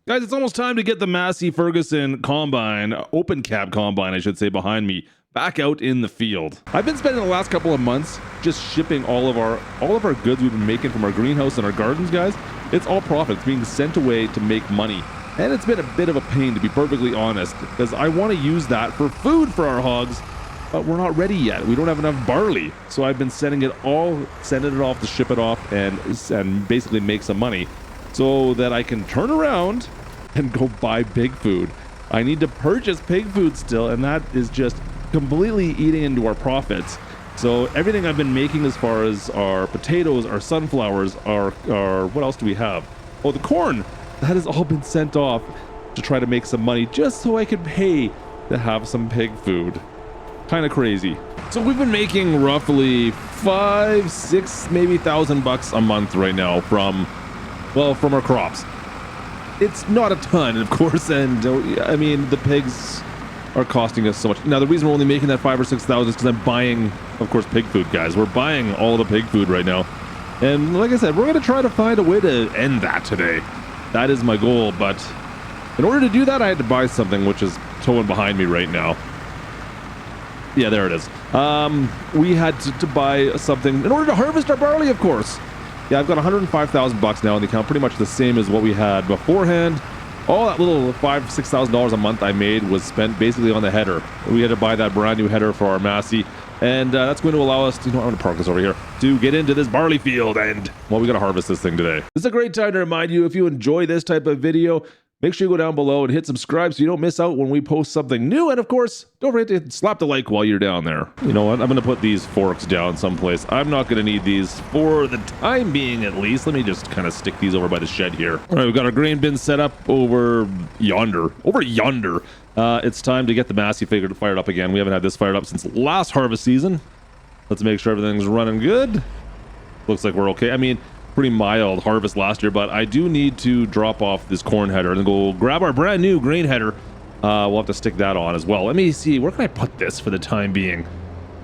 Guys, it's almost time to get the Massey Ferguson combine, open cab combine, I should say, behind me, back out in the field. I've been spending the last couple of months just shipping all of our goods we've been making from our greenhouse and our gardens, guys. It's all profit. It's being sent away to make money. And it's been a bit of a pain, to be perfectly honest, because I want to use that for food for our hogs, but we're not ready yet. We don't have enough barley. So I've been sending it off to ship it off and basically make some money so that I can turn around and go buy pig food. I need to purchase pig food still, and that is just completely eating into our profits. So everything I've been making as far as our potatoes, our sunflowers, our what else do we have? Oh, the corn. That has all been sent off to try to make some money just so I can pay to have some pig food. Kind of crazy. So we've been making roughly 5, 6, maybe $1,000 a month right now from our crops. It's not a ton, of course, and I mean the pigs are costing us so much. Now the reason we're only making that 5,000 or 6,000 is because I'm buying, of course, pig food, guys. We're buying all the pig food right now, and like I said, we're gonna try to find a way to end that today. That is my goal, but in order to do that, I had to buy something, which is towing behind me right now. Yeah, there it is. We had to buy something in order to harvest our barley, of course. Yeah, I've got $105,000 now in the account, pretty much the same as what we had beforehand. All that little $5,000, $6,000 a month I made was spent basically on the header. We had to buy that brand new header for our Massey, and that's going to allow us to, I'm going to park this over here, to get into this barley field, and, well, we got to harvest this thing today. This is a great time to remind you, if you enjoy this type of video, make sure you go down below and hit subscribe so you don't miss out when we post something new. And of course, don't forget to slap the like while you're down there. You know what? I'm going to put these forks down someplace. I'm not going to need these for the time being, at least. Let me just kind of stick these over by the shed here. All right, we've got our grain bin set up over yonder. It's time to get the Massey fired up again. We haven't had this fired up since last harvest season. Let's make sure everything's running good. Looks like we're okay. I mean, pretty mild harvest last year, but I do need to drop off this corn header and go grab our brand new grain header. We'll have to stick that on as well. Let me see, where can I put this for the time being?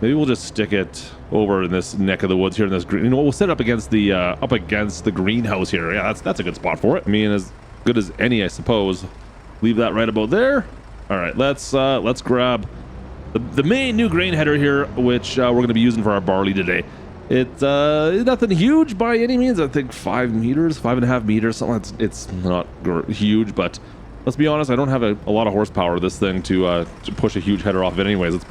Maybe we'll just stick it over in this neck of the woods here in this green. You know, we'll set it up against the greenhouse here. Yeah, that's a good spot for it. I mean, as good as any, I suppose. Leave that right about there. All right, let's grab the main new grain header here, which we're going to be using for our barley today. It's nothing huge by any means. I think 5 meters, 5.5 meters, something. It's not huge, but let's be honest, I don't have a lot of horsepower this thing to push a huge header off of it anyways. It's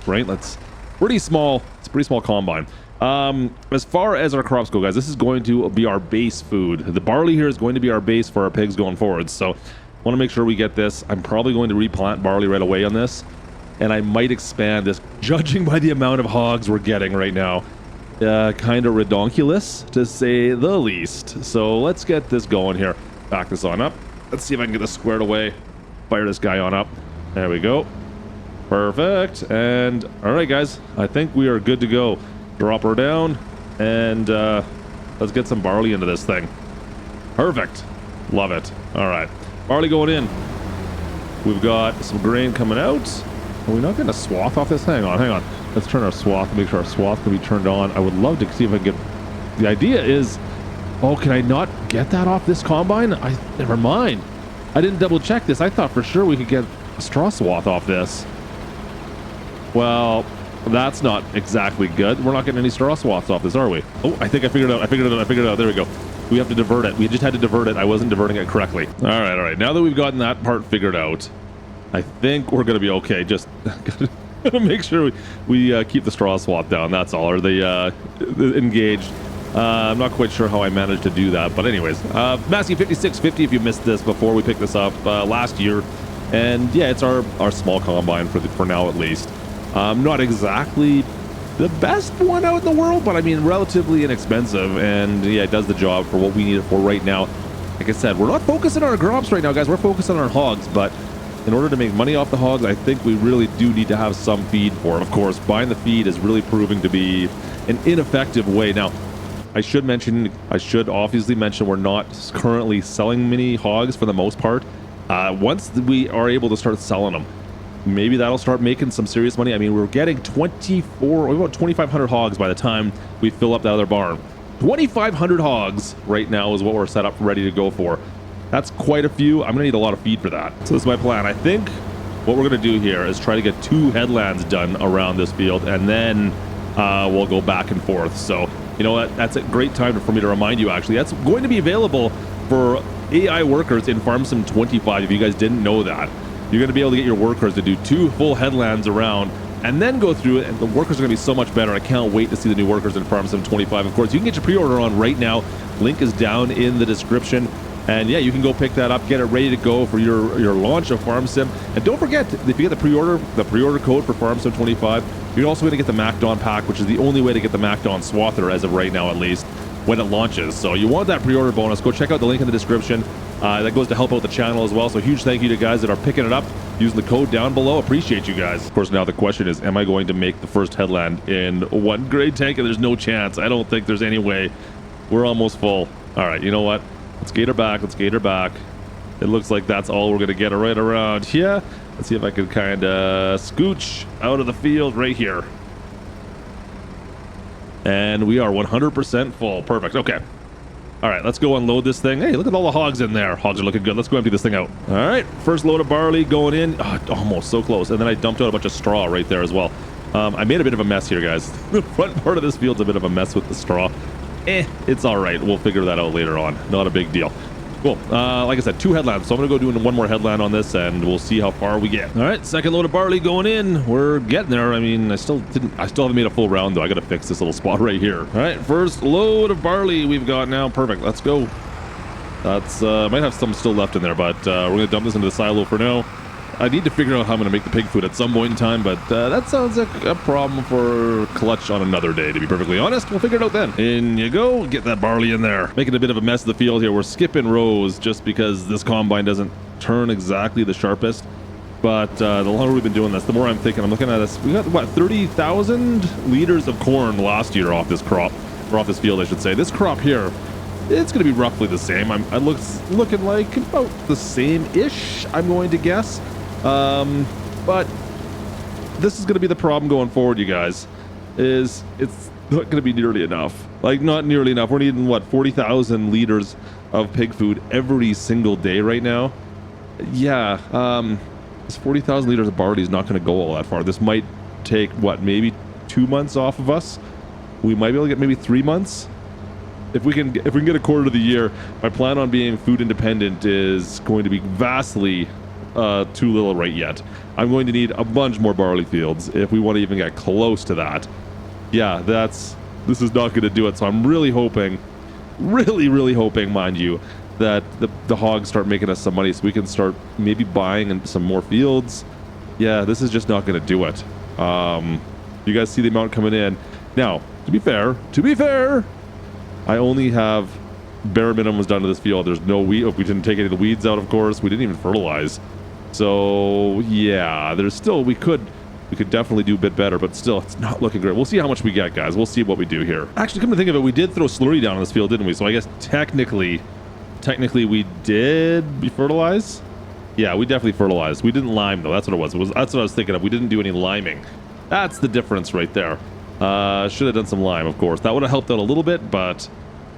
pretty small. It's a pretty small combine. As far as our crops go, guys, this is going to be our base food. The barley here is going to be our base for our pigs going forward. So I want to make sure we get this. I'm probably going to replant barley right away on this, and I might expand this, judging by the amount of hogs we're getting right now. Kind of redonkulous, to say the least. So let's get this going here. Back this on up. Let's see if I can get this squared away. Fire this guy on up. There we go. Perfect. And all right, guys, I think we are good to go. Drop her down, and let's get some barley into this thing. Perfect. Love it. All right, barley going in. We've got some grain coming out. Are we not getting a swath off this? Hang on. Let's turn our swath, make sure our swath can be turned on. I would love to see if I can get... The idea is... Oh, can I not get that off this combine? Never mind. I didn't double check this. I thought for sure we could get a straw swath off this. Well, that's not exactly good. We're not getting any straw swaths off this, are we? Oh, I think I figured it out. There we go. We have to divert it. We just had to divert it. I wasn't diverting it correctly. All right. Now that we've gotten that part figured out, I think we're going to be okay. Just... make sure we keep the straw swath down, that's all, or the engaged. I'm not quite sure how I managed to do that, but anyways, Massey 5650 if you missed this before. We picked this up last year, and yeah, it's our small combine for now at least. Not exactly the best one out in the world, but I mean relatively inexpensive, and yeah, it does the job for what we need it for right now. Like I said, we're not focusing on our crops right now, guys. We're focusing on our hogs, but in order to make money off the hogs, I think we really do need to have some feed for it. Of course, buying the feed is really proving to be an ineffective way. Now, I should obviously mention we're not currently selling many hogs for the most part. Once we are able to start selling them, maybe that'll start making some serious money. I mean, we're getting about 2,500 hogs by the time we fill up that other barn. 2,500 hogs right now is what we're set up ready to go for. That's quite a few. I'm gonna need a lot of feed for that. So this is my plan. I think what we're gonna do here is try to get 2 headlands done around this field, and then we'll go back and forth. So you know what? That's a great time for me to remind you, actually. That's going to be available for AI workers in FarmSim 25. If you guys didn't know that, you're gonna be able to get your workers to do 2 full headlands around and then go through it, and the workers are gonna be so much better. I can't wait to see the new workers in FarmSim 25. Of course, you can get your pre-order on right now. Link is down in the description. And yeah, you can go pick that up, get it ready to go for your launch of FarmSim. And don't forget, if you get the pre-order code for FarmSim 25, you're also going to get the MacDon pack, which is the only way to get the MacDon Swather as of right now, at least, when it launches. So you want that pre-order bonus, go check out the link in the description. That goes to help out the channel as well. So huge thank you to guys that are picking it up using the code down below. Appreciate you guys. Of course, now the question is, am I going to make the first headland in 1 grade tank? And there's no chance. I don't think there's any way. We're almost full. All right, you know what? Let's gate her back. Let's gate her back. It looks like that's all we're going to get right around here. Let's see if I can kind of scooch out of the field right here. And we are 100% full. Perfect. Okay. All right, let's go unload this thing. Hey, look at all the hogs in there. Hogs are looking good. Let's go empty this thing out. All right, first load of barley going in. Oh, almost so close. And then I dumped out a bunch of straw right there as well. I made a bit of a mess here, guys. The front part of this field's a bit of a mess with the straw. It's all right. We'll figure that out later on. Not a big deal. Cool. Like I said, 2 headlands. So I'm going to go do 1 more headland on this, and we'll see how far we get. All right, second load of barley going in. We're getting there. I mean, I still haven't made a full round, though. I got to fix this little spot right here. All right, first load of barley we've got now. Perfect. Let's go. That's might have some still left in there, but we're going to dump this into the silo for now. I need to figure out how I'm going to make the pig food at some point in time, but that sounds like a problem for Klutch on another day, to be perfectly honest. We'll figure it out then. In you go. Get that barley in there. Making a bit of a mess of the field here. We're skipping rows just because this combine doesn't turn exactly the sharpest. But the longer we've been doing this, the more I'm thinking. I'm looking at this. We got, what, 30,000 liters of corn last year off this crop, or off this field, I should say. This crop here, it's going to be roughly the same. It looks looking like about the same-ish, I'm going to guess. But this is going to be the problem going forward, you guys, is it's not going to be nearly enough. Like, not nearly enough. We're needing, what, 40,000 liters of pig food every single day right now. Yeah, this 40,000 liters of barley is not going to go all that far. This might take, what, maybe 2 months off of us. We might be able to get maybe 3 months. If we can get a quarter of the year, my plan on being food independent is going to be vastly too little right yet. I'm going to need a bunch more barley fields if we want to even get close to that. Yeah, this is not going to do it. So I'm really hoping, really hoping, mind you, that the hogs start making us some money so we can start maybe buying some more fields. Yeah, this is just not going to do it. You guys see the amount coming in. Now, to be fair, I only have bare minimums done to this field. There's no weed. We didn't take any of the weeds out, of course. We didn't even fertilize. So yeah, there's still, we could definitely do a bit better, but still, it's not looking great. We'll see how much we get, guys. We'll see what we do here. Actually, come to think of it, we did throw slurry down on this field, didn't we? So I guess technically we did fertilize. Yeah, we definitely fertilized. We didn't lime though. That's what it was. That's what I was thinking of. We didn't do any liming. That's the difference right there. Should have done some lime, of course. That would have helped out a little bit, but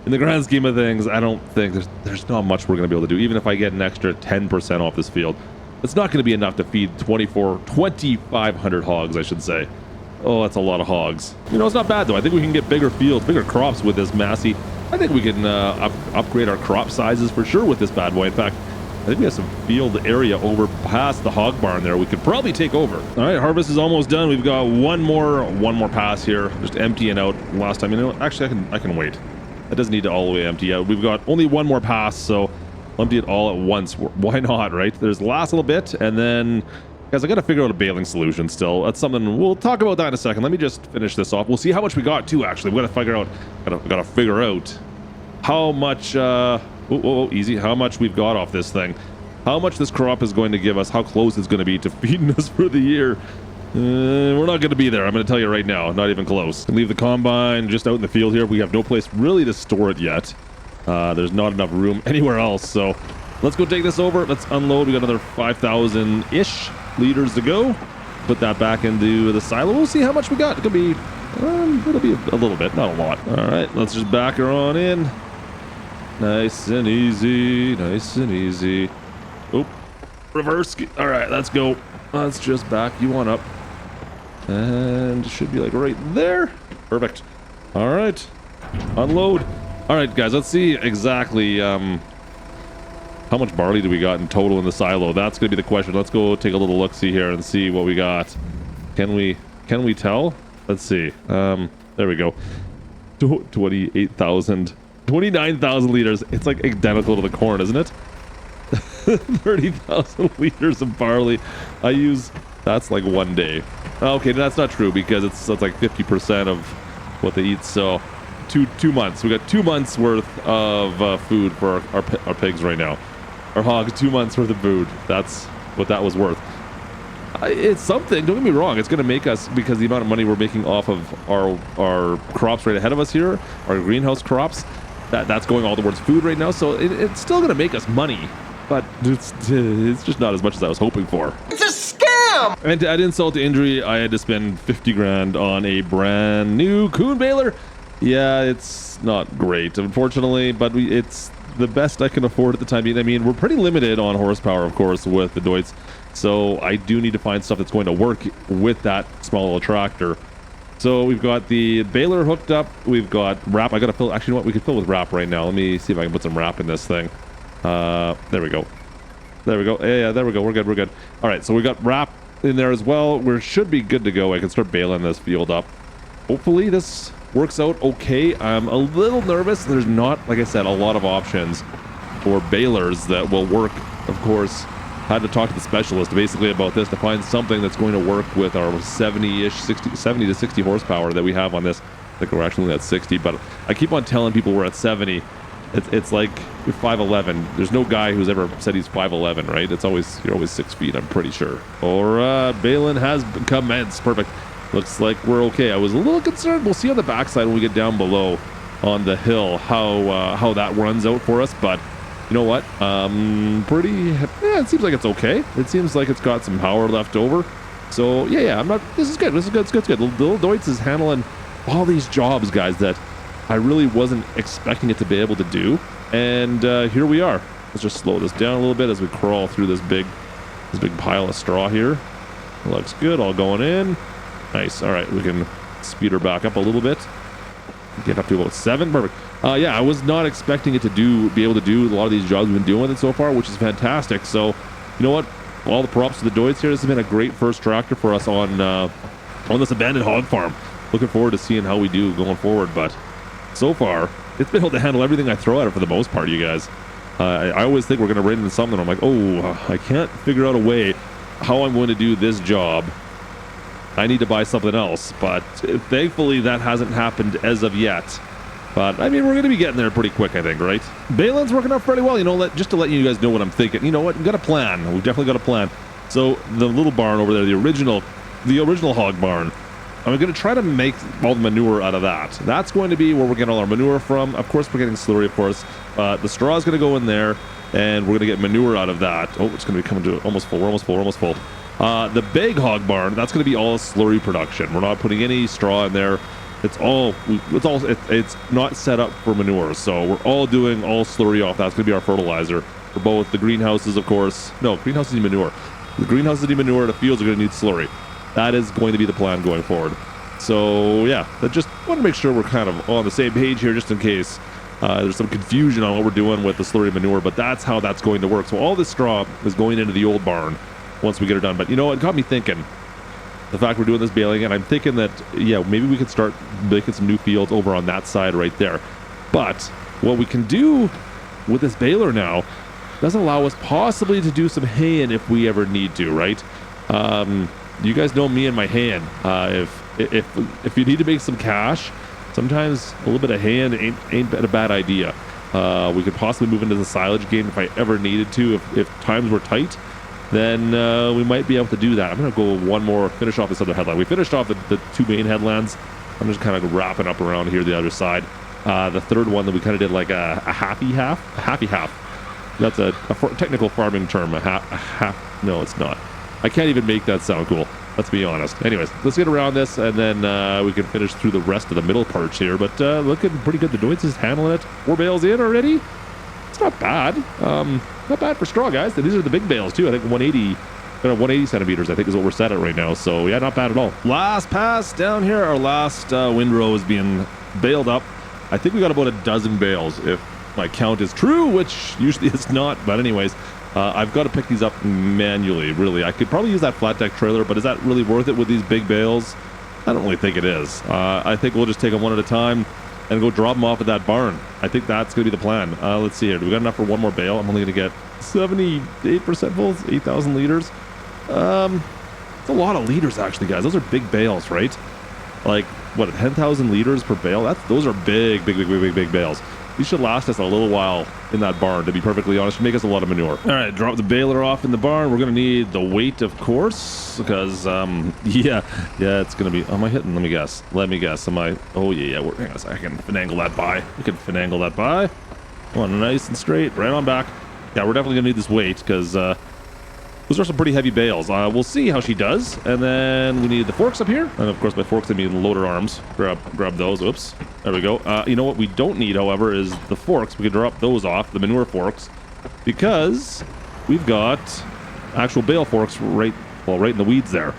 in the grand scheme of things, I don't think there's not much we're going to be able to do. Even if I get an extra 10% off this field, it's not going to be enough to feed 2,500 hogs, I should say. Oh, that's a lot of hogs. You know, it's not bad though. I think we can get bigger fields, bigger crops with this Massey. I think we can upgrade our crop sizes for sure with this bad boy. In fact, I think we have some field area over past the hog barn there we could probably take over. All right, harvest is almost done. We've got one more pass here, just emptying out last time. You know, actually I can wait. That doesn't need to all the way empty out. We've got only one more pass, so I'll empty it all at once. Why not, right? There's the last little bit, and then, guys, I got to figure out a baling solution still. That's something, we'll talk about that in a second. Let me just finish this off. We'll see how much we got, too, actually. We got to figure out, gotta figure out how much, easy, how much we've got off this thing. How much this crop is going to give us, how close it's going to be to feeding us for the year. We're not going to be there. I'm going to tell you right now, not even close. Leave the combine just out in the field here. We have no place really to store it yet. There's not enough room anywhere else. So let's go take this over. Let's unload. We got another 5,000-ish liters to go. Put that back into the silo. We'll see how much we got. It could be, it'll be a little bit, not a lot. All right, let's just back her on in. Nice and easy. Nice and easy. Oop. Reverse. All right, let's go. Let's just back you on up. And it should be like right there. Perfect. All right. Unload. All right, guys, let's see exactly how much barley do we got in total in the silo. That's going to be the question. Let's go take a little look-see here and see what we got. Can we tell? Let's see. There we go. 28,000. 29,000 liters. It's like identical to the corn, isn't it? 30,000 liters of barley. That's like 1 day. Okay, that's not true because that's like 50% of what they eat. So 2 months. We got 2 months worth of food for our pigs right now. Our hogs, 2 months worth of food. That's what that was worth. It's something. Don't get me wrong. It's going to make us, because the amount of money we're making off of our crops right ahead of us here, our greenhouse crops, that's going all towards food right now. So it's still going to make us money, but it's just not as much as I was hoping for. It's a scam! And to add insult to injury, I had to spend 50 grand on a brand new coon baler. Yeah, it's not great, unfortunately, but it's the best I can afford at the time being. I mean, we're pretty limited on horsepower, of course, with the Deutz. So I do need to find stuff that's going to work with that small little tractor. So we've got the baler hooked up. We've got wrap. I got to fill. Actually, you know what? We could fill with wrap right now. Let me see if I can put some wrap in this thing. There we go. There we go. Yeah, there we go. We're good. We're good. All right. So we got wrap in there as well. We should be good to go. I can start baling this field up. Hopefully this works out okay. I'm a little nervous. There's not, like I said, a lot of options for balers that will work. Of course, had to talk to the specialist basically about this to find something that's going to work with our 70 to 60 horsepower that we have on this. I think we're actually at 60, but I keep on telling people we're at 70. It's like 5'11". There's no guy who's ever said he's 5'11", right? You're always 6 feet, I'm pretty sure. All right, baling has commenced. Perfect. Looks like we're okay. I was a little concerned. We'll see on the backside when we get down below on the hill how that runs out for us, but you know what? It seems like it's okay. It seems like it's got some power left over. So yeah, this is good. This is good. It's good. Little Deutz is handling all these jobs, guys, that I really wasn't expecting it to be able to do. And here we are. Let's just slow this down a little bit as we crawl through this big pile of straw here. Looks good. All going in. Nice. All right, we can speed her back up a little bit. Get up to about 7. Perfect. Yeah, I was not expecting it to be able to do a lot of these jobs we've been doing with it so far, which is fantastic. So, you know what? All the props to the Deutz here. This has been a great first tractor for us on this abandoned hog farm. Looking forward to seeing how we do going forward. But so far, it's been able to handle everything I throw at it for the most part, you guys. I always think we're going to run into something. I'm like, I can't figure out a way how I'm going to do this job. I need to buy something else, but thankfully that hasn't happened as of yet. But I mean, we're going to be getting there pretty quick, I think, right? Baling's working out fairly well, you know. Just to let you guys know what I'm thinking. You know what? We've got a plan. We've definitely got a plan. So the little barn over there, the original hog barn, I'm going to try to make all the manure out of that. That's going to be where we're getting all our manure from. Of course, we're getting slurry, of course. The straw is going to go in there, and we're going to get manure out of that. Oh, it's going to be coming to almost full. We're almost full. The big hog barn, that's going to be all slurry production. We're not putting any straw in there. It's not set up for manure, so we're all doing all slurry off. That's going to be our fertilizer for both the greenhouses, of course. No, greenhouses need manure. The greenhouses need manure. The fields are going to need slurry. That is going to be the plan going forward. So yeah, I just want to make sure we're kind of on the same page here, just in case there's some confusion on what we're doing with the slurry manure. But that's how that's going to work. So all this straw is going into the old barn once we get it done. But you know, it got me thinking. The fact we're doing this baling, and I'm thinking that, yeah, maybe we could start making some new fields over on that side right there. But what we can do with this baler now does allow us possibly to do some haying if we ever need to, right? You guys know me and my haying. If you need to make some cash, sometimes a little bit of haying ain't a bad idea. We could possibly move into the silage game if I ever needed to, if times were tight. Then we might be able to do that. I'm going to go one more, finish off this other headland. We finished off the 2 main headlands. I'm just kind of wrapping up around here the other side. The third one that we kind of did like a happy half. That's a technical farming term. A half. No, it's not. I can't even make that sound cool. Let's be honest. Anyways, let's get around this, and then we can finish through the rest of the middle parts here. But looking pretty good. The Deutz is handling it. 4 bales in already. It's not bad. Not bad for straw, guys. These are the big bales too. I think 180 centimeters, I think, is what we're set at right now. So yeah, not bad at all. Last pass down here. Our last windrow is being baled up. I think we got about a dozen bales, if my count is true, which usually it's not. But anyways, I've got to pick these up manually, really. I could probably use that flat deck trailer, but is that really worth it with these big bales? I don't really think it is. I think we'll just take them one at a time and go drop them off at that barn. I think that's going to be the plan. Let's see here. Do we got enough for one more bale? I'm only going to get 78% full, 8,000 liters. It's a lot of liters, actually, guys. Those are big bales, right? Like, what, 10,000 liters per bale? Those are big bales. These should last us a little while in that barn, to be perfectly honest. Should make us a lot of manure. All right, drop the baler off in the barn. We're going to need the weight, of course, because, yeah, it's going to be... Am I hitting? Let me guess. Am I... Oh, yeah. Hang on a second. I can finagle that by. We can finagle that by. Come on, nice and straight. Right on back. Yeah, we're definitely going to need this weight, because, those are some pretty heavy bales. We'll see how she does. And then we need the forks up here. And of course, by forks, I mean loader arms. Grab those. Oops. There we go. You know what we don't need, however, is the forks. We can drop those off, the manure forks, because we've got actual bale forks right in the weeds there.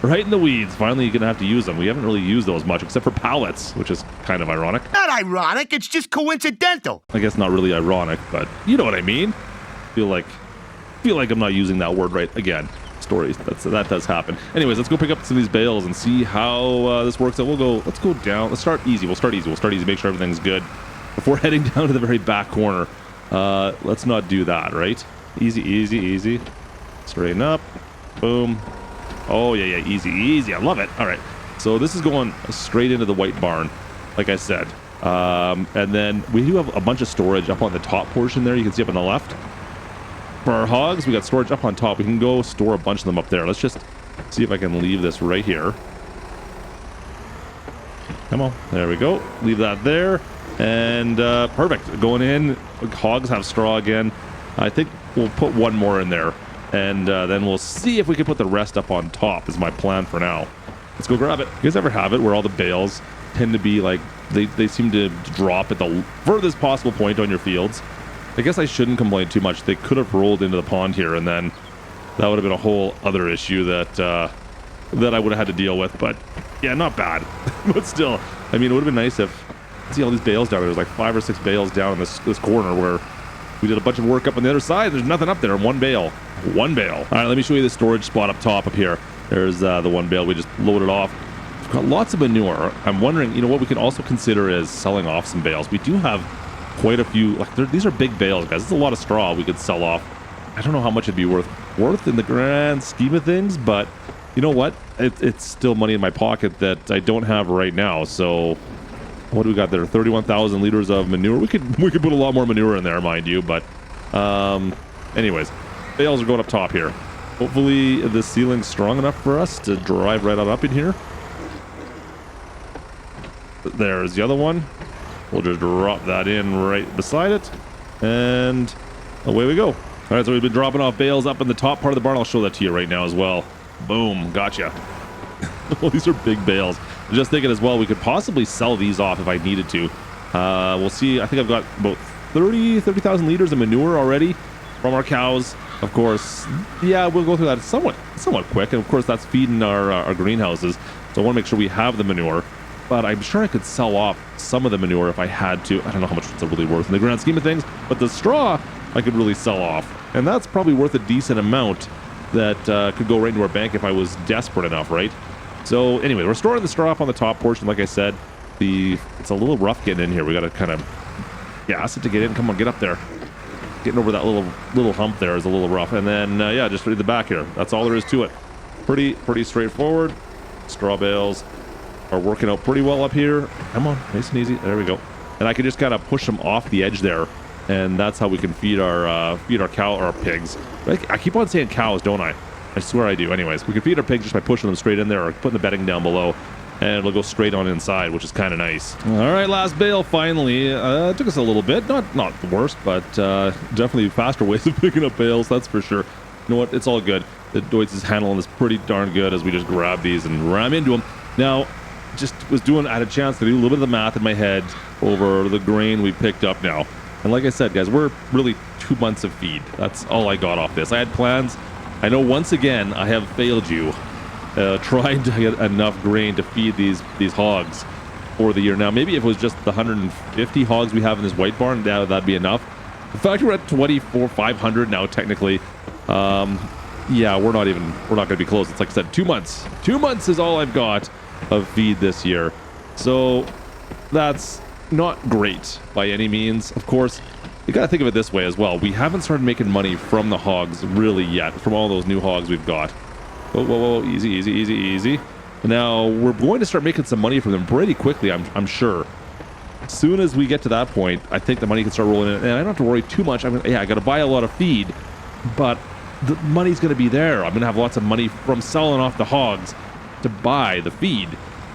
Right in the weeds. Finally, you're going to have to use them. We haven't really used those much, except for pallets, which is kind of ironic. Not ironic. It's just coincidental. I guess not really ironic, but you know what I mean. Feel like I'm not using that word right again. Stories. That does happen. Anyways, let's go pick up some of these bales and see how this works out. Let's go down. Let's start easy. We'll start easy. Make sure everything's good before heading down to the very back corner. Let's not do that, right? Easy. Straighten up. Boom. Oh, yeah. Easy. I love it. All right. So this is going straight into the white barn, like I said. And then we do have a bunch of storage up on the top portion there. You can see up on the left. For our hogs, we got storage up on top. We can go store a bunch of them up there. Let's just see if I can leave this right here. Come on. There we go. Leave that there. And perfect. Going in. Hogs have straw again. I think we'll put one more in there. And then we'll see if we can put the rest up on top is my plan for now. Let's go grab it. You guys ever have it where all the bales tend to be like, they seem to drop at the furthest possible point on your fields? I guess I shouldn't complain too much. They could have rolled into the pond here, and then that would have been a whole other issue that I would have had to deal with. But yeah, not bad. But still, I mean, it would have been nice if see all these bales down there. There's like 5 or 6 bales down in this corner where we did a bunch of work up on the other side. There's nothing up there. One bale. All right, let me show you the storage spot up top up here. There's the one bale we just loaded off. We've got lots of manure. I'm wondering, you know, what we can also consider is selling off some bales. We do have quite a few, like these are big bales, guys. It's a lot of straw we could sell off. I don't know how much it'd be worth in the grand scheme of things, but you know what? It's still money in my pocket that I don't have right now. So what do we got there? 31,000 liters of manure. We could put a lot more manure in there, mind you. But anyways, bales are going up top here. Hopefully the ceiling's strong enough for us to drive right on up in here. There's the other one. We'll just drop that in right beside it, and away we go. All right, so we've been dropping off bales up in the top part of the barn. I'll show that to you right now as well. Boom, gotcha. Well, these are big bales. I'm just thinking as well, we could possibly sell these off if I needed to. We'll see. I think I've got about 30,000 liters of manure already from our cows. Of course, yeah, we'll go through that somewhat quick, and of course that's feeding our greenhouses. So I want to make sure we have the manure. But I'm sure I could sell off some of the manure if I had to. I don't know how much it's really worth in the grand scheme of things, but the straw I could really sell off. And that's probably worth a decent amount that could go right into our bank if I was desperate enough, right? So anyway, we're storing the straw up on the top portion. Like I said, it's a little rough getting in here. We got to kind of gas it to get in. Come on, get up there. Getting over that little hump there is a little rough. And then, yeah, just read the back here. That's all there is to it. Pretty straightforward. Straw bales are working out pretty well up here. Come on, nice and easy. There we go. And I can just kind of push them off the edge there, and that's how we can feed our cow or our pigs. I keep on saying cows, don't I? I swear I do. Anyways, we can feed our pigs just by pushing them straight in there or putting the bedding down below, and it'll go straight on inside, which is kind of nice. All right, last bale finally. It took us a little bit, not the worst, but definitely faster ways of picking up bales, that's for sure. You know what? It's all good. The Deutz is handling this pretty darn good as we just grab these and ram into them. Now, I had a chance to do a little bit of the math in my head over the grain we picked up now. And like I said, guys, we're really 2 months of feed. That's all I got off this. I had plans. I know once again I have failed you trying to get enough grain to feed these hogs for the year. Now, maybe if it was just the 150 hogs we have in this white barn, that'd be enough. The fact we're at 500 now, technically, yeah, we're not going to be close. It's like I said, 2 months. 2 months is all I've got of feed this year. So that's not great by any means. Of course, you got to think of it this way as well. We haven't started making money from the hogs really yet, from all those new hogs we've got. Whoa, whoa, whoa, easy, easy, easy, easy. Now, we're going to start making some money from them pretty quickly, I'm sure. As soon as we get to that point, I think the money can start rolling in, and I don't have to worry too much. I got to buy a lot of feed, but the money's going to be there. I'm going to have lots of money from selling off the hogs to buy the feed.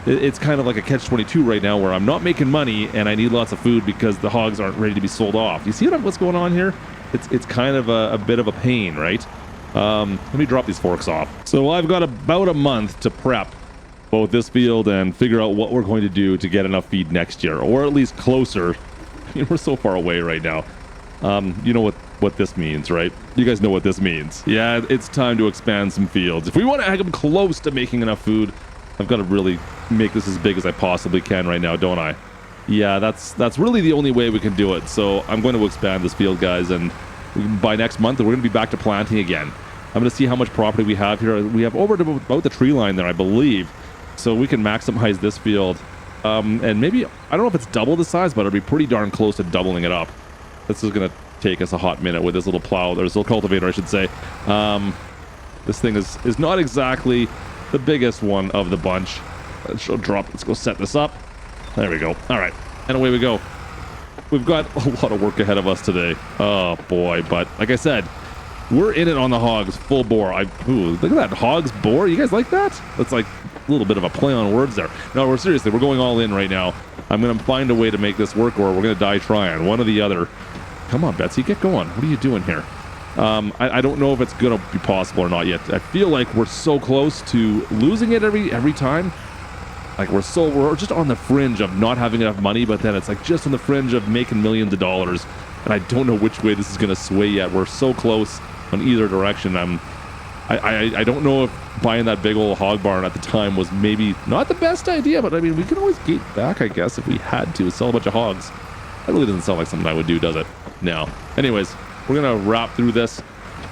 It's kind of like a catch-22 right now, where I'm not making money and I need lots of food because the hogs aren't ready to be sold off. You see what's going on here? It's kind of a bit of a pain, right? Let me drop these forks off. So I've got about a month to prep both this field and figure out what we're going to do to get enough feed next year, or at least closer. We're so far away right now. You know what this means, right? You guys know what this means. Yeah, it's time to expand some fields. If we want to come close to making enough food, I've got to really make this as big as I possibly can right now, don't I? Yeah, that's really the only way we can do it. So I'm going to expand this field, guys, and by next month, we're going to be back to planting again. I'm going to see how much property we have here. We have over to about the tree line there, I believe. So we can maximize this field. And maybe, I don't know if it's double the size, but it'll be pretty darn close to doubling it up. This is going to take us a hot minute with this little plow, or this little cultivator, I should say. This thing is not exactly the biggest one of the bunch. Let's go set this up. There we go. All right, and away we go. We've got a lot of work ahead of us today. Oh boy, but like I said, we're in it on the hogs full bore. Ooh, look at that, hogs bore. You guys like that? That's like a little bit of a play on words there. No, we're going all in right now. I'm gonna find a way to make this work, or we're gonna die trying. One or the other. Come on, Betsy, get going. What are you doing here? I don't know if it's gonna be possible or not yet. I feel like we're so close to losing it every time. Like we're just on the fringe of not having enough money, but then it's like just on the fringe of making millions of dollars. And I don't know which way this is gonna sway yet. We're so close on either direction. I don't know if buying that big old hog barn at the time was maybe not the best idea, but I mean, we can always gate back, I guess, if we had to sell a bunch of hogs. That really doesn't sound like something I would do, does it? No. Anyways, we're gonna wrap through this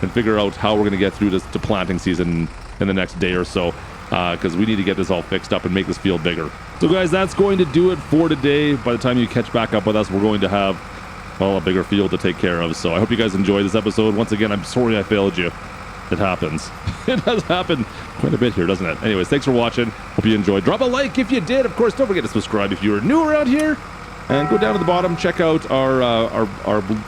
and figure out how we're gonna get through this to planting season in the next day or so, because we need to get this all fixed up and make this field bigger. So guys, that's going to do it for today. By the time you catch back up with us, we're going to have, well, a bigger field to take care of. So I hope you guys enjoyed this episode. Once again, I'm sorry I failed you. It happens. It does happen quite a bit here, doesn't it? Anyways, thanks for watching. Hope you enjoyed. Drop a like if you did. Of course, don't forget to subscribe if you are new around here. And go down to the bottom, check out our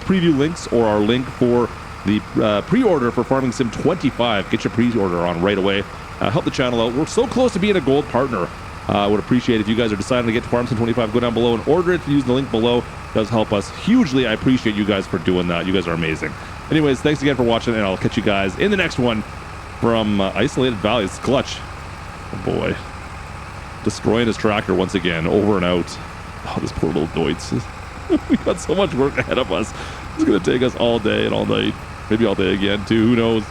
preview links, or our link for the pre-order for Farming Sim 25. Get your pre-order on right away. Help the channel out. We're so close to being a gold partner. I would appreciate if you guys are deciding to get to Farming Sim 25. Go down below and order it. Use the link below. It does help us hugely. I appreciate you guys for doing that. You guys are amazing. Anyways, thanks again for watching, and I'll catch you guys in the next one from Isolated Valley. It's Klutch. Oh boy. Destroying his tractor once again, over and out. Oh, this poor little doits. We got so much work ahead of us. It's going to take us all day and all night. Maybe all day again, too. Who knows?